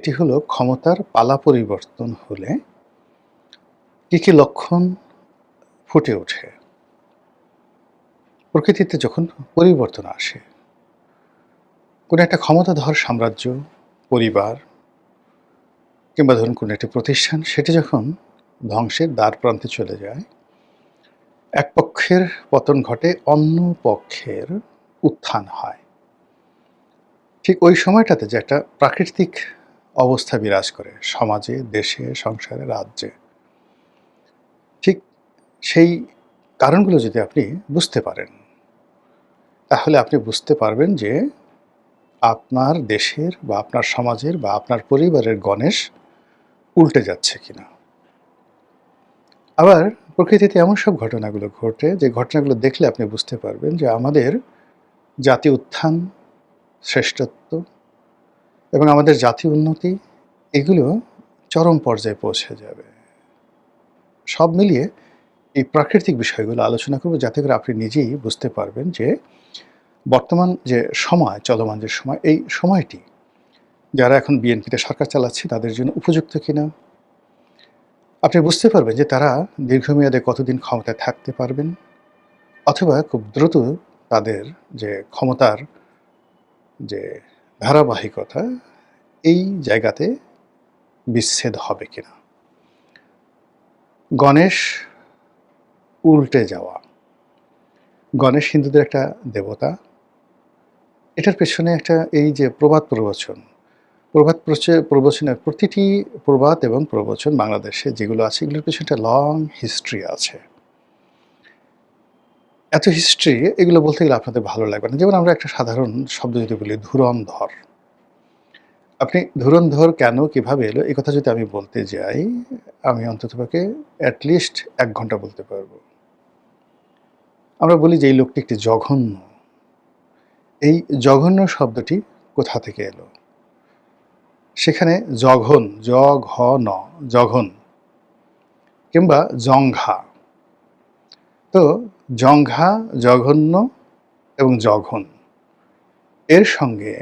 এটি হলো ক্ষমতার পালা পরিবর্তন হলে কি লক্ষণ ফুটে ওঠে? প্রকৃতিতে যখন পরিবর্তন আসে, কোনো একটা ক্ষমতাধর সাম্রাজ্য, পরিবার কিংবা ধরুন কোনো একটা প্রতিষ্ঠান সেটি যখন ধ্বংসের দ্বারপ্রান্তে চলে যায়, এক পক্ষের পতন ঘটে, অন্য পক্ষের উত্থান হয়। ঠিক ওই সময়টাতে যে একটা প্রাকৃতিক অবস্থা বিরাজ করে সমাজে, দেশে, সংসারে, রাজ্যে, ঠিক সেই কারণগুলো যদি আপনি বুঝতে পারেন, তাহলে আপনি বুঝতে পারবেন যে আপনার দেশের বা আপনার সমাজের বা আপনার পরিবারের গণেশ উল্টে যাচ্ছে কিনা। আবার প্রকৃতিতে এমন সব ঘটনাগুলো ঘটে যে ঘটনাগুলো দেখলে আপনি বুঝতে পারবেন যে আমাদের জাতীয় উত্থান, শ্রেষ্ঠত্ব এবং আমাদের জাতীয় উন্নতি এগুলো চরম পর্যায়ে পৌঁছে যাবে। সব মিলিয়ে এই প্রাকৃতিক বিষয়গুলো আলোচনা করব যাতে করে আপনি নিজেই বুঝতে পারবেন যে বর্তমান যে সময়, চলমান যে সময়, এই সময়টি যারা এখন বিএনপিতে সরকার চালাচ্ছে তাদের জন্য উপযুক্ত কিনা। আপনি বুঝতে পারবেন যে তারা দীর্ঘমেয়াদে কতদিন ক্ষমতায় থাকতে পারবেন, অথবা খুব দ্রুত তাদের যে ক্ষমতার যে ধারাবাহিকতা, এই জায়গাতে বিচ্ছেদ হবে কিনা। গণেশ উল্টে যাওয়া। গণেশ হিন্দুদের একটা দেবতা। এটার পেছনে একটা এই যে প্রবাদ প্রবচন, প্রবচনের প্রতিটি প্রবাদ এবং প্রবচন বাংলাদেশে যেগুলো আছে এগুলোর পেছনে একটা লং হিস্ট্রি আছে। এত হিস্ট্রি এগুলো বলতে গেলে আপনাদের ভালো লাগবে না। যেমন আমরা একটা সাধারণ শব্দ যদি বলি ধুরন্ধর। আপনি ধুরন্ধর কেন কিভাবে এলো এই কথা যদি আমি বলতে যাই, আমি অন্ততপক্ষে at least ১ ঘন্টা বলতে পারব। আমরা বলি যে এই লোকটি একটি জঘন্য। এই জঘন্য শব্দটি কোথা থেকে এলো? সেখানে জঘন, জ-ঘ-ন, জঘন কিংবা জঙ্ঘা। তো জঙ্ঘা, জঘন্য এবং জঘন এর সঙ্গে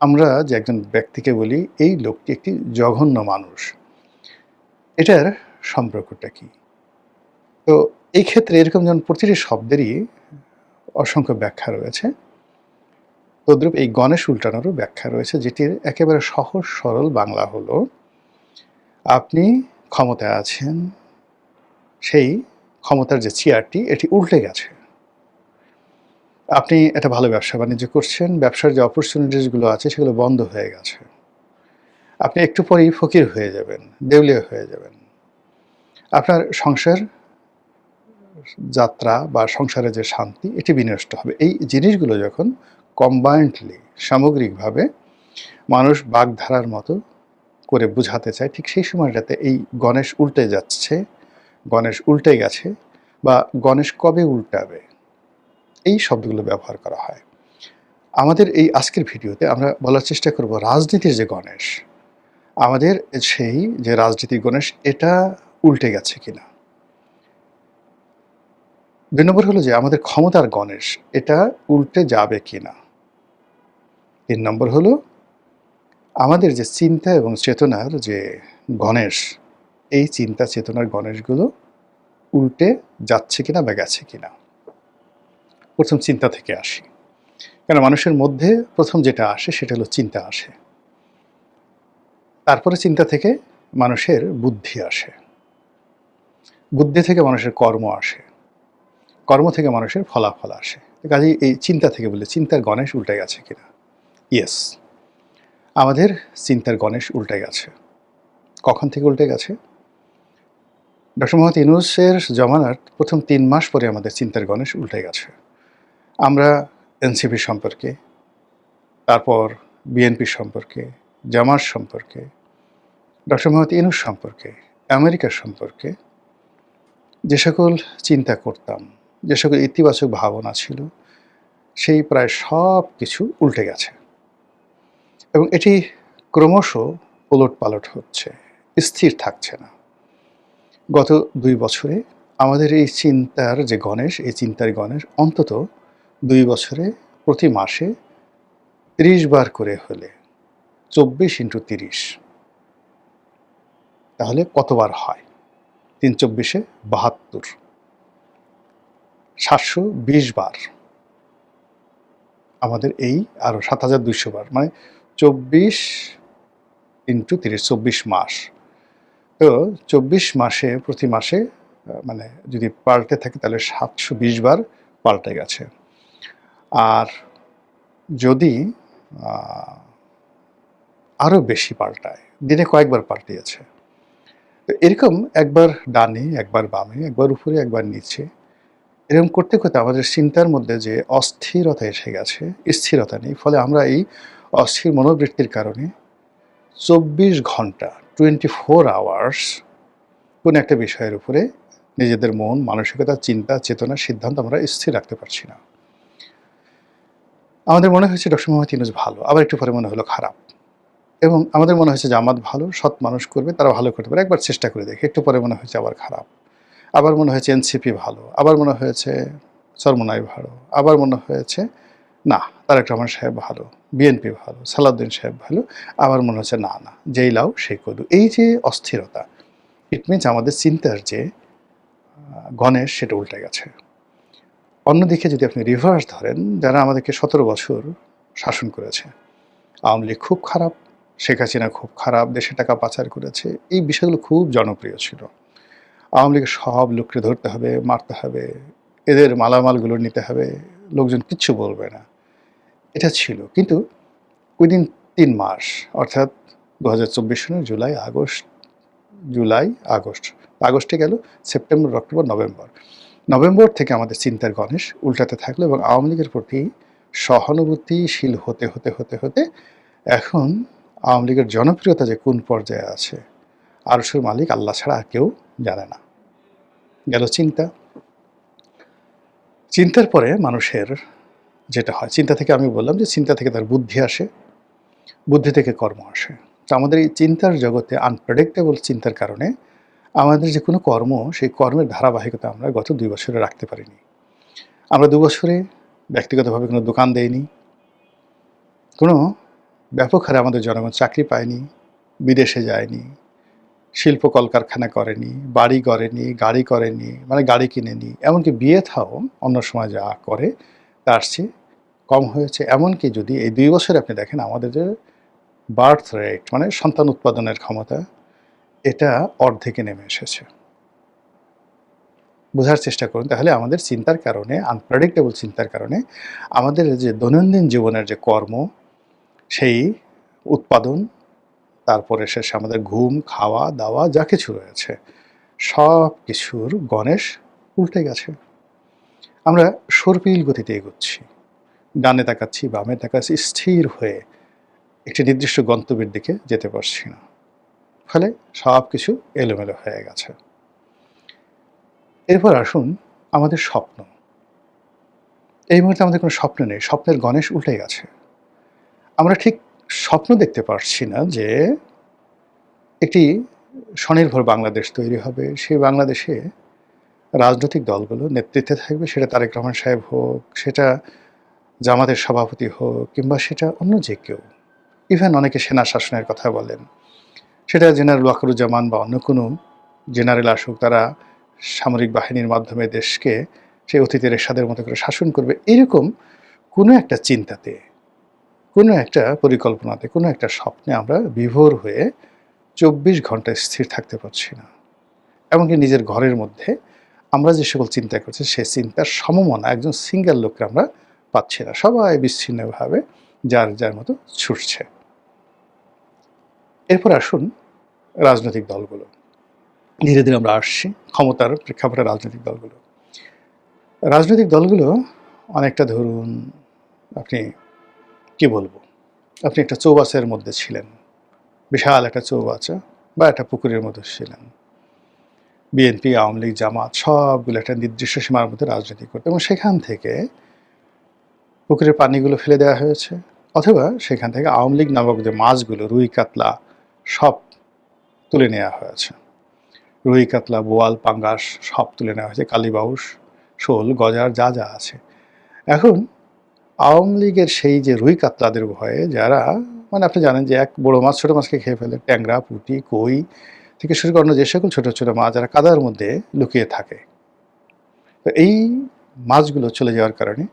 আমরা যে একজন ব্যক্তিকে বলি এই লোকটি একটি জঘন্য মানুষ, এটার সম্পর্কটা কি? তো এই ক্ষেত্রে এরকম যেমন প্রতিটি শব্দেরই অসংখ্য ব্যাখ্যা রয়েছে, তদ্রূপ এই গণেশ উল্টানোরও ব্যাখ্যা রয়েছে, যেটির একেবারে সহজ সরল বাংলা হলো, আপনি ক্ষমতায় আছেন, সেই ক্ষমতার যে চেয়ারটি এটি উল্টে গেছে। আপনি একটা ভালো ব্যবসা-বাণিজ্য করছেন, ব্যবসার যে অপরচুনিটিসগুলো আছে সেগুলো বন্ধ হয়ে গেছে। আপনি একটু পরেই ফকির হয়ে যাবেন, দেউলিয়া হয়ে যাবেন। আপনার সংসার যাত্রা বা সংসারের যে শান্তি এটি বিনষ্ট হবে। এই জিনিসগুলো যখন কম্বাইন্ডলি সামগ্রিকভাবে মানুষ বাগধারার মতো করে বুঝাতে চায়, ঠিক সেই সময়টাতে এই গণেশ উল্টে যাচ্ছে, গণেশ উল্টে গেছে বা গণেশ কবে উল্টাবে, এই শব্দগুলো ব্যবহার করা হয়। আমাদের এই আজকের ভিডিওতে আমরা বলার চেষ্টা করব রাজনীতির যে গণেশ, আমাদের সেই যে রাজনীতির গণেশ এটা উল্টে গেছে কিনা। ২ নম্বর হলো যে আমাদের ক্ষমতার গণেশ এটা উল্টে যাবে কিনা। ৩ নম্বর হলো আমাদের যে চিন্তা এবং চেতনার যে গণেশ, এই চিন্তা চেতনার গণেশগুলো উল্টে যাচ্ছে কিনা বা গেছে কিনা। প্রথম চিন্তা থেকে আসি। কারণ মানুষের মধ্যে প্রথম যেটা আসে সেটা হলো চিন্তা আসে। তারপরে চিন্তা থেকে মানুষের বুদ্ধি আসে। বুদ্ধি থেকে মানুষের কর্ম আসে। কর্ম থেকে মানুষের ফলাফল আসে। কাজেই এই চিন্তা থেকে বলি চিন্তার গণেশ উল্টে গেছে কিনা। ইয়েস, আমাদের চিন্তার গণেশ উল্টে গেছে। কখন থেকে উল্টে গেছে? ডক্টর মোহাম্মদ ইউনূসের জমানার প্রথম ৩ মাস পরে আমাদের চিন্তার গণেশ উল্টে গেছে। আমরা এনসিপি সম্পর্কে, তারপর বিএনপি সম্পর্কে, জামাত সম্পর্কে, ডক্টর মোহাম্মদ ইউনূস সম্পর্কে, আমেরিকা সম্পর্কে যে সকল চিন্তা করতাম, যে সকল ইতিবাচক ভাবনা ছিল, সেই প্রায় সব কিছু উল্টে গেছে এবং এটি ক্রমশ ওলটপালট হচ্ছে, স্থির থাকছে না। গত ২ বছরে আমাদের এই চিন্তার যে গণেশ, এই চিন্তার গণেশ অন্তত ২ বছরে প্রতি মাসে ৩০ বার করে হলে ২৪ × ৩০ তাহলে কতবার হয়? ৩ চব্বিশে ৭২, ৭২০ বার। আমাদের এই আরও ৭,২০০ বার, মানে ২৪ ইন্টু ৩০, ২৪ মাস। তো ২৪ মাসে প্রতি মাসে মানে যদি পাল্টে থাকে তাহলে ৭২০ বার পাল্টে গেছে। আর যদি আরও বেশি পাল্টায়, দিনে কয়েকবার পাল্টিয়েছে। তো এরকম একবার ডানে, একবার বামে, একবার উপরে, একবার নিচে, এরকম করতে, করতে আমাদের চিন্তার মধ্যে যে অস্থিরতা এসে গেছে, স্থিরতা নেই। ফলে আমরা এই অস্থির মনোবৃত্তির কারণে ২৪ ঘন্টা 24 আওয়ার্স কোনো একটা বিষয়ের উপরে নিজেদের মন, মানসিকতা, চিন্তা, চেতনা, সিদ্ধান্ত আমরা স্থির রাখতে পারছি না। আমাদের মনে হয়েছে ডক্টর মোহাম্মদ ইউনূস ভালো, আবার একটু পরে মনে হলো খারাপ। এবং আমাদের মনে হয়েছে জামাত ভালো, সৎ মানুষ করবে, তারা ভালো করতে পারে, একবার চেষ্টা করে দেখি। একটু পরে মনে হয়েছে আবার খারাপ। আবার মনে হয়েছে এনসিপি ভালো, আবার মনে হয়েছে চরমোনাই ভালো, আবার মনে হয়েছে না তারেক রহমান সাহেব ভালো, বিএনপি ভালো, সালাউদ্দিন সাহেব ভালো, আবার মনে হচ্ছে না না যেই লাউ সেই কদু। এই যে অস্থিরতা, ইট মিনস আমাদের চিন্তার যে গণেশ সেটা উল্টে গেছে। অন্যদিকে যদি আপনি রিভার্স ধরেন, যারা আমাদেরকে ১৭ বছর শাসন করেছে, আওয়ামী লীগ খুব খারাপ, শেখ হাসিনা খুব খারাপ, দেশে টাকা পাচার করেছে, এই বিষয়গুলো খুব জনপ্রিয় ছিল। আওয়ামী লীগের সব লোককে ধরতে হবে, মারতে হবে, এদের মালামালগুলো নিতে হবে, লোকজন কিচ্ছু বলবে না, এটা ছিল। কিন্তু উইদিন ৩ মাস, অর্থাৎ ২০২৪ সনের জুলাই, আগস্ট, আগস্টে গেল, সেপ্টেম্বর, অক্টোবর, নভেম্বর থেকে আমাদের চিন্তার গণেশ উল্টাতে থাকলো এবং আওয়ামী লীগের প্রতি সহানুভূতিশীল হতে হতে হতে হতে এখন আওয়ামী লীগের জনপ্রিয়তা যে কোন পর্যায়ে আছে, আরশের মালিক আল্লাহ ছাড়া আর কেউ জানে না। গেল চিন্তা। চিন্তার পরে মানুষের যেটা হয়, চিন্তা থেকে আমি বললাম যে চিন্তা থেকে তার বুদ্ধি আসে, বুদ্ধি থেকে কর্ম আসে। তো আমাদের এই চিন্তার জগতে আনপ্রেডিক্টেবল চিন্তার কারণে আমাদের যে কোনো কর্ম, সেই কর্মের ধারাবাহিকতা আমরা গত ২ বছরে রাখতে পারিনি। আমরা ২ বছরে ব্যক্তিগতভাবে কোনো দোকান দেইনি, কোনো ব্যাপক হারে আমাদের জনগণ চাকরি পায়নি, বিদেশে যায়নি, শিল্প কলকারখানা করেনি, বাড়ি গড়েনি, গাড়ি করেনি, মানে গাড়ি কিনেনি, এমনকি বিয়ে থাও অন্য সময় যা করে তার চেয়ে কম হয়েছে। এমনকি যদি এই ২ বছরে আপনি দেখেন আমাদের যে বার্থ রেট, মানে সন্তান উৎপাদনের ক্ষমতা, এটা অর্ধেকে নেমে এসেছে। বোঝার চেষ্টা করুন তাহলে আমাদের চিন্তার কারণে, আনপ্রেডিক্টেবল চিন্তার কারণে আমাদের যে দৈনন্দিন জীবনের যে কর্ম, সেই উৎপাদন, তারপরে শেষে আমাদের ঘুম, খাওয়া দাওয়া যা কিছু রয়েছে, সব কিছুর গণেশ উল্টে গেছে। আমরা সর্পিল গতিতে এগোচ্ছি, ডানে তাকাচ্ছি, বামে তাকাচ্ছি, স্থির হয়ে একটি নির্দিষ্ট গন্তব্যের দিকে যেতে পারছি না। ফলে সব কিছু এলোমেলো হয়ে গেছে। এরপর আসুন আমাদের স্বপ্ন। এই মুহূর্তে আমাদের কোনো স্বপ্ন নেই, স্বপ্নের গণেশ উল্টে গেছে। আমরা ঠিক স্বপ্ন দেখতে পারছি না যে একটি স্বনির্ভর বাংলাদেশ তৈরি হবে, সেই বাংলাদেশে রাজনৈতিক দলগুলো নেতৃত্বে থাকবে, সেটা তারেক রহমান সাহেব হোক, সেটা জামাতের সভাপতি হোক, কিংবা সেটা অন্য যে কেউ। ইভেন অনেকে সেনা শাসনের কথা বলেন, সেটা জেনারেল ওয়াকারুজ্জামান বা অন্য কোনো জেনারেল আসুক, তারা সামরিক বাহিনীর মাধ্যমে দেশকে সেই অতীতের এরশাদের মতো করে শাসন করবে। এরকম কোনো একটা চিন্তাতে, কোনো একটা পরিকল্পনাতে, কোনো একটা স্বপ্নে আমরা বিভোর হয়ে ২৪ ঘন্টা স্থির থাকতে পারছি না। এমনকি নিজের ঘরের মধ্যে আমরা যে সকল চিন্তা করছি, সেই চিন্তার সমমনা একজন সিঙ্গেল লোককে আমরা পাচ্ছি না। সবাই বিচ্ছিন্নভাবে যার যার মতো ছুটছে। এরপর আসুন রাজনৈতিক দলগুলো। ধীরে ধীরে আমরা আসছি ক্ষমতার প্রেক্ষাপটে। রাজনৈতিক দলগুলো অনেকটা, ধরুন আপনি কি বলবো, আপনি একটা চৌবাচ্চার মধ্যে ছিলেন, বিশাল একটা চৌবাচ্চা বা একটা পুকুরের মধ্যে ছিলেন। বিএনপি, আওয়ামী লীগ, জামাত সবগুলো একটা নির্দিষ্ট সীমার মধ্যে রাজনীতি করতো এবং সেখান থেকে পুকুরের পানিগুলো ফেলে দেওয়া হয়েছে, অথবা সেখান থেকে আওয়ামী লীগ নামক যে মাছগুলো, রুই কাতলা, সব তুলে নেওয়া হয়েছে। রুই কাতলা, বোয়াল, পাঙ্গাস সব তুলে নেওয়া হয়েছে, কালীবাউস, শোল, গজার যা যা আছে। এখন আওয়ামী লীগের সেই যে রুই কাতলাদের ভয়ে, যারা, মানে আপনি জানেন যে এক বড় মাছ ছোটো মাছকে খেয়ে ফেলে, ট্যাংরা, পুঁটি, কই, থেকে শুরু করে অন্য যে সকল ছোট, ছোট মাছ যারা কাদার মধ্যে লুকিয়ে থাকে। তো এই মাছগুলো চলে যাওয়ার কারণে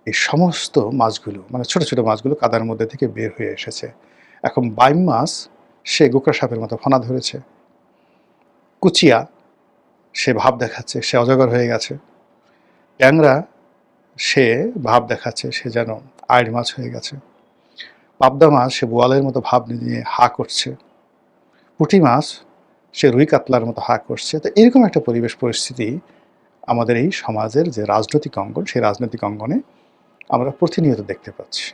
এই সমস্ত মাছগুলো মানে ছোট, ছোট মাছগুলো কাদার মধ্যে থেকে বের হয়ে এসেছে। এখন বাইম মাছ সে গোকরা সাপের মতো ফনা ধরেছে। কুচিয়া সে ভাব দেখাচ্ছে, সে অজগর হয়ে গেছে। ট্যাংরা সে ভাব দেখাচ্ছে, সে যেন আইড় মাছ হয়ে গেছে। পাবদা মাছ সে বোয়ালের মতো ভাব নিয়ে হা করছে। পুঁটি মাছ সে রুই কাতলার মতো হা করছে। তো এরকম একটা পরিবেশ পরিস্থিতি আমাদের এই সমাজের যে রাজনৈতিক অঙ্গন, সেই রাজনৈতিক অঙ্গনে আমরা প্রতিনিয়ত দেখতে পাচ্ছি।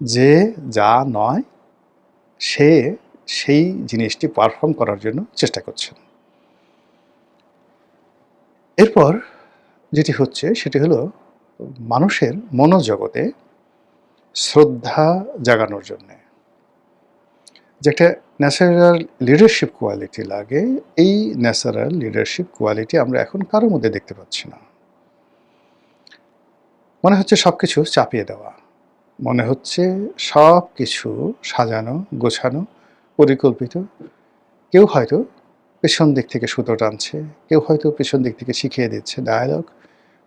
যে যা নয় সে সেই জিনিসটি পারফর্ম করার জন্য চেষ্টা করছেন। এরপর যেটি হচ্ছে সেটি হলো মানুষের মনোজগতে শ্রদ্ধা জাগানোর জন্যে যে একটা ন্যাচারাল লিডারশিপ কোয়ালিটি লাগে, এই ন্যাচারাল লিডারশিপ কোয়ালিটি আমরা এখন কারো মধ্যে দেখতে পাচ্ছি না। মনে হচ্ছে সব কিছু চাপিয়ে দেওয়া, মনে হচ্ছে সব কিছু সাজানো গোছানো পরিকল্পিত। কেউ হয়তো পেছন দিক থেকে সুতো টানছে, কেউ হয়তো পেছন দিক থেকে শিখিয়ে দিচ্ছে ডায়ালগ,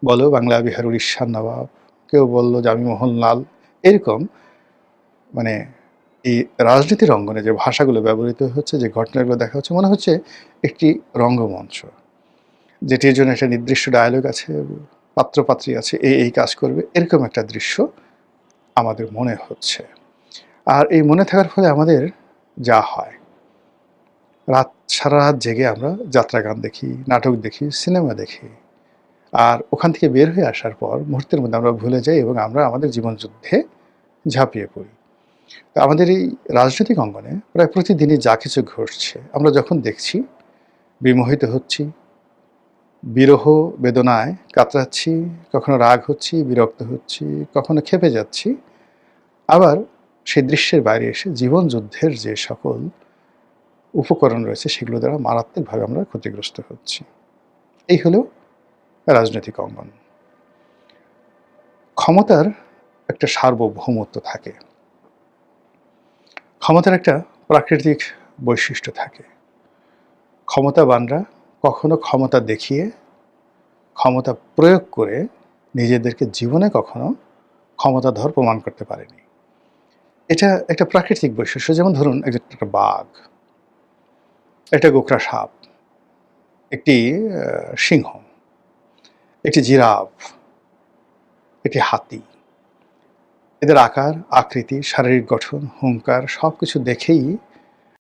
বলো বাংলা বিহার উড়িষ্যার নবাব, কেউ বলল যে আমি মোহনলাল। এরকম মানে এই রাজনীতির অঙ্গনে যে ভাষাগুলো ব্যবহৃত হচ্ছে, যে ঘটনাগুলো দেখা হচ্ছে, মনে হচ্ছে একটি রঙ্গমঞ্চ, যেটির জন্য একটা নির্দিষ্ট ডায়ালগ আছে, পাত্রপাত্রী আছে, এই কাজ করবে, এরকম একটা দৃশ্য আমাদের মনে হচ্ছে। আর এই মনে থাকার ফলে আমাদের যা হয়, সারা রাত জেগে আমরা যাত্রা গান দেখি, নাটক দেখি, সিনেমা দেখি। আর ওখান থেকে বের হয়ে আসার পর মুহূর্তের মধ্যে আমরা ভুলে যাই এবং আমরা আমাদের জীবনযুদ্ধে ঝাঁপিয়ে পড়ি। তো আমাদের এই রাজনৈতিক অঙ্গনে প্রায় প্রতিদিনই যা কিছু ঘটছে আমরা যখন দেখছি, বিমোহিত হচ্ছি, বিরহ বেদনায় কাতরাচ্ছি, কখনো রাগ হচ্ছি, বিরক্ত হচ্ছি, কখনো ক্ষেপে যাচ্ছি। আবার সেই দৃশ্যের বাইরে এসে জীবন যুদ্ধের যে সকল উপকরণ রয়েছে সেগুলো দ্বারা মারাত্মকভাবে আমরা ক্ষতিগ্রস্ত হচ্ছি। এই হলো রাজনৈতিক অঙ্গন। ক্ষমতার একটা সার্বভৌমত্ব থাকে, ক্ষমতার একটা প্রাকৃতিক বৈশিষ্ট্য থাকে। ক্ষমতাবানরা কখনো ক্ষমতা দেখিয়ে, ক্ষমতা প্রয়োগ করে নিজেদেরকে জীবনে কখনো ক্ষমতাধর প্রমাণ করতে পারেনি। এটা একটা প্রাকৃতিক বৈশিষ্ট্য। যেমন ধরুন একটা বাঘ, একটা গোকরা সাপ, একটি সিংহ, একটি জিরাফ, একটি হাতি। এদের আকার, আকৃতি, শারীরিক গঠন, হুঙ্কার সব কিছু দেখেই